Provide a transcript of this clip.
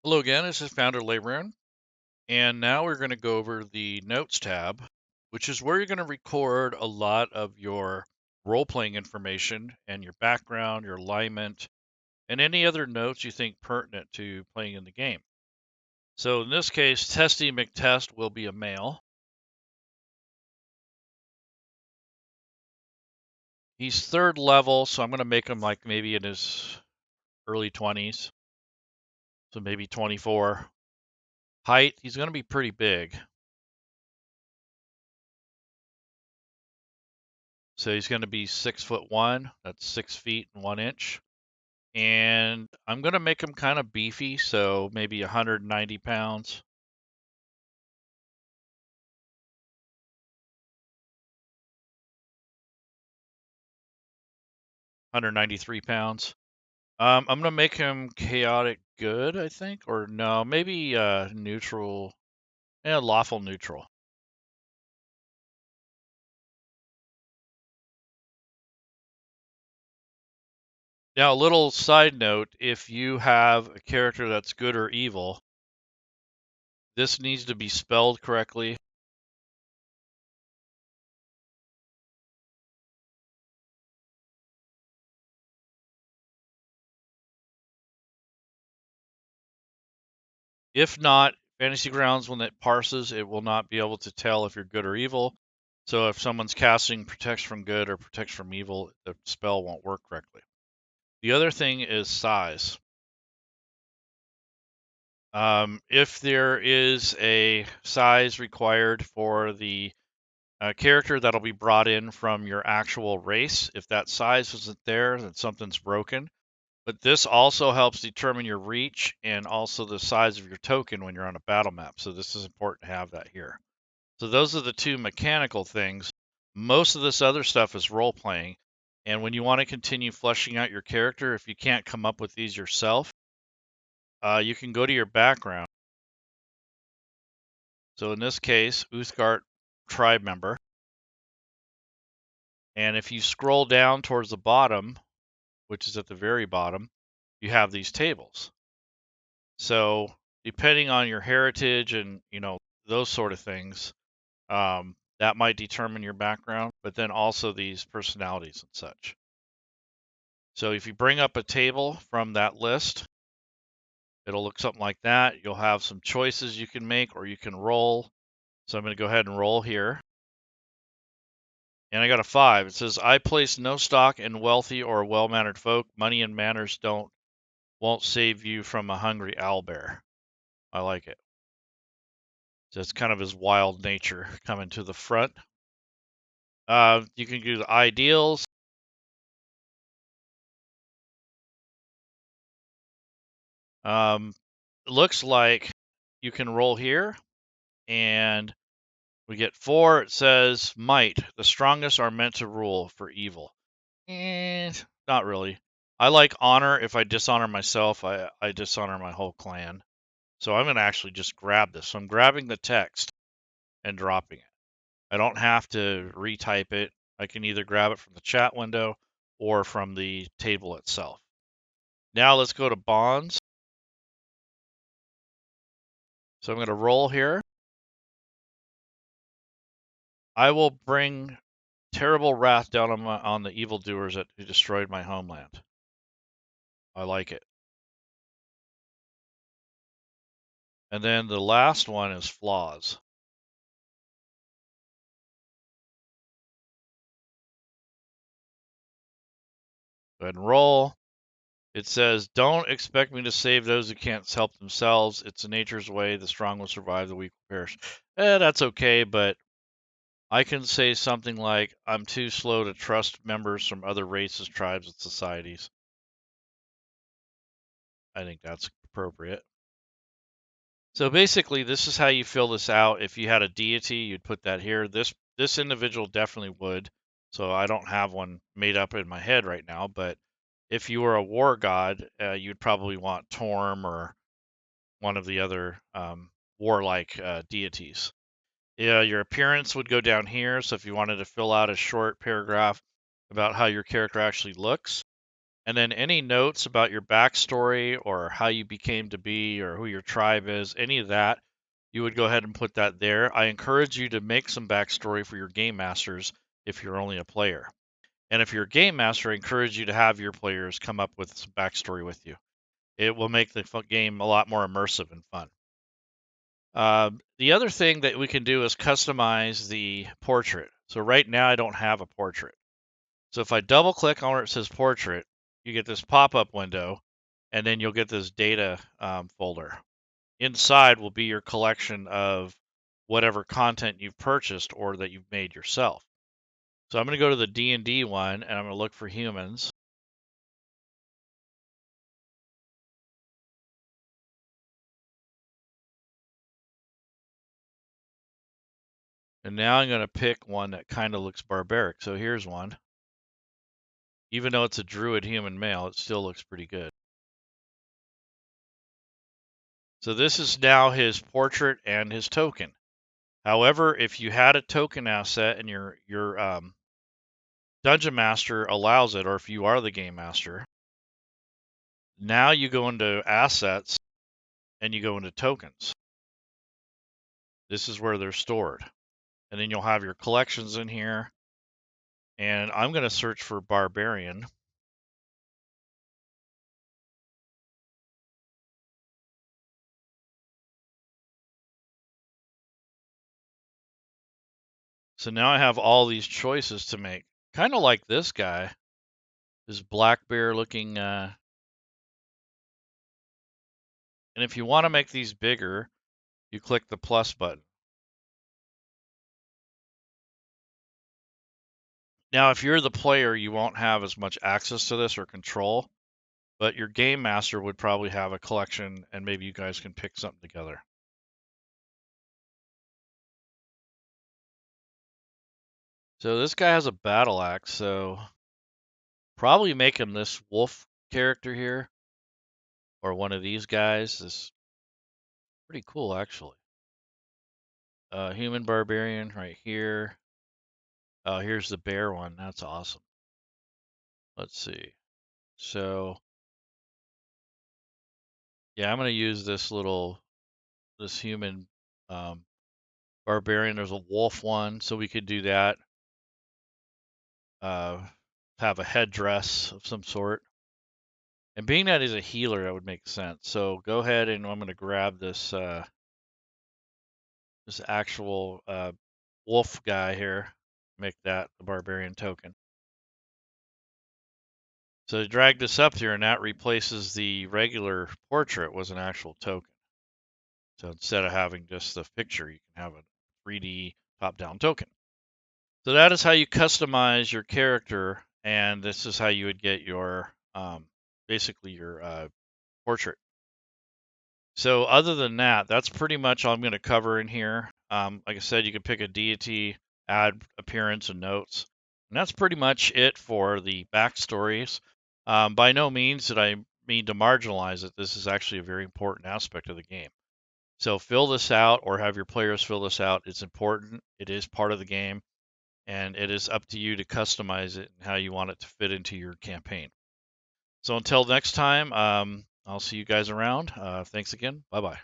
Hello again, this is Founder Laerun, and now we're going to go over the Notes tab, which is where you're going to record a lot of your role-playing information and your background, your alignment, and any other notes you think pertinent to playing in the game. So in this case, Testy McTest will be a male. He's 3rd level, so I'm going to make him like maybe in his early 20s, so maybe 24. Height, he's going to be pretty big. So he's going to be 6'1", that's 6 feet and 1 inch. And I'm going to make him kind of beefy, so maybe 190 pounds. £193. I'm going to make him chaotic good, I think, or no, maybe neutral, lawful neutral. Now, a little side note, if you have a character that's good or evil, this needs to be spelled correctly. If not, Fantasy Grounds, when it parses, it will not be able to tell if you're good or evil. So if someone's casting protects from good or protects from evil, the spell won't work correctly. The other thing is size. If there is a size required for the character that'll be brought in from your actual race, if that size isn't there, then something's broken. But this also helps determine your reach and also the size of your token when you're on a battle map. So this is important to have that here. So those are the two mechanical things. Most of this other stuff is role playing. And when you want to continue fleshing out your character, if you can't come up with these yourself, you can go to your background. So in this case, Uthgard tribe member. And if you scroll down towards the bottom, which is at the very bottom, you have these tables. So depending on your heritage and, those sort of things, that might determine your background, but then also these personalities and such. So if you bring up a table from that list, it'll look something like that. You'll have some choices you can make, or you can roll. So I'm going to go ahead and roll here. And I got a 5. It says, I place no stock in wealthy or well-mannered folk. Money and manners won't save you from a hungry owlbear. I like it. So it's kind of his wild nature coming to the front. You can do the ideals. It looks like you can roll here, and we get 4. It says might. The strongest are meant to rule for evil. Not really. I like honor. If I dishonor myself, I dishonor my whole clan. So I'm going to actually just grab this. So I'm grabbing the text and dropping it. I don't have to retype it. I can either grab it from the chat window or from the table itself. Now let's go to bonds. So I'm going to roll here. I will bring terrible wrath down on the evildoers who destroyed my homeland. I like it. And then the last one is flaws. Go ahead and roll. It says, don't expect me to save those who can't help themselves. It's nature's way. The strong will survive, the weak will perish. That's okay, but I can say something like, I'm too slow to trust members from other races, tribes, and societies. I think that's appropriate. So basically, this is how you fill this out. If you had a deity, you'd put that here. This individual definitely would. So I don't have one made up in my head right now, but if you were a war god, you'd probably want Torm or one of the other warlike deities. Yeah, your appearance would go down here. So if you wanted to fill out a short paragraph about how your character actually looks, And then any notes about your backstory or how you became to be or who your tribe is, any of that, you would go ahead and put that there. I encourage you to make some backstory for your game masters if you're only a player. And if you're a game master, I encourage you to have your players come up with some backstory with you. It will make the game a lot more immersive and fun. The other thing that we can do is customize the portrait. So right now I don't have a portrait. So if I double click on where it says portrait, you get this pop-up window, and then you'll get this data folder. Inside will be your collection of whatever content you've purchased or that you've made yourself. So I'm going to go to the D&D one, and I'm going to look for humans. And now I'm going to pick one that kind of looks barbaric. So here's one. Even though it's a druid human male, it still looks pretty good. So this is now his portrait and his token. However, if you had a token asset and your dungeon master allows it, or if you are the game master, now you go into assets and you go into tokens. This is where they're stored. And then you'll have your collections in here. And I'm going to search for barbarian. So now I have all these choices to make. Kind of like this guy, this black bear looking. And if you want to make these bigger, you click the plus button. Now, if you're the player, you won't have as much access to this or control, but your game master would probably have a collection, and maybe you guys can pick something together. So this guy has a battle axe, so probably make him this wolf character here, or one of these guys. This is pretty cool, actually. Human barbarian right here. Oh, here's the bear one. That's awesome. Let's see. So, yeah, I'm going to use this human barbarian. There's a wolf one, so we could do that. Have a headdress of some sort. And being that he's a healer, that would make sense. So go ahead and I'm going to grab this this actual wolf guy here. Make that the barbarian token. So drag this up here, and that replaces the regular portrait was an actual token. So instead of having just the picture, you can have a 3D top-down token. So that is how you customize your character, and this is how you would get your basically your portrait. So other than that, that's pretty much all I'm going to cover in here. Like I said, you can pick a deity, add appearance and notes, and that's pretty much it for the backstories. By no means did I mean to marginalize it. This is actually a very important aspect of the game. So fill this out or have your players fill this out. It's important. It is part of the game, and it is up to you to customize it and how you want it to fit into your campaign. So until next time, I'll see you guys around. Thanks again. Bye-bye.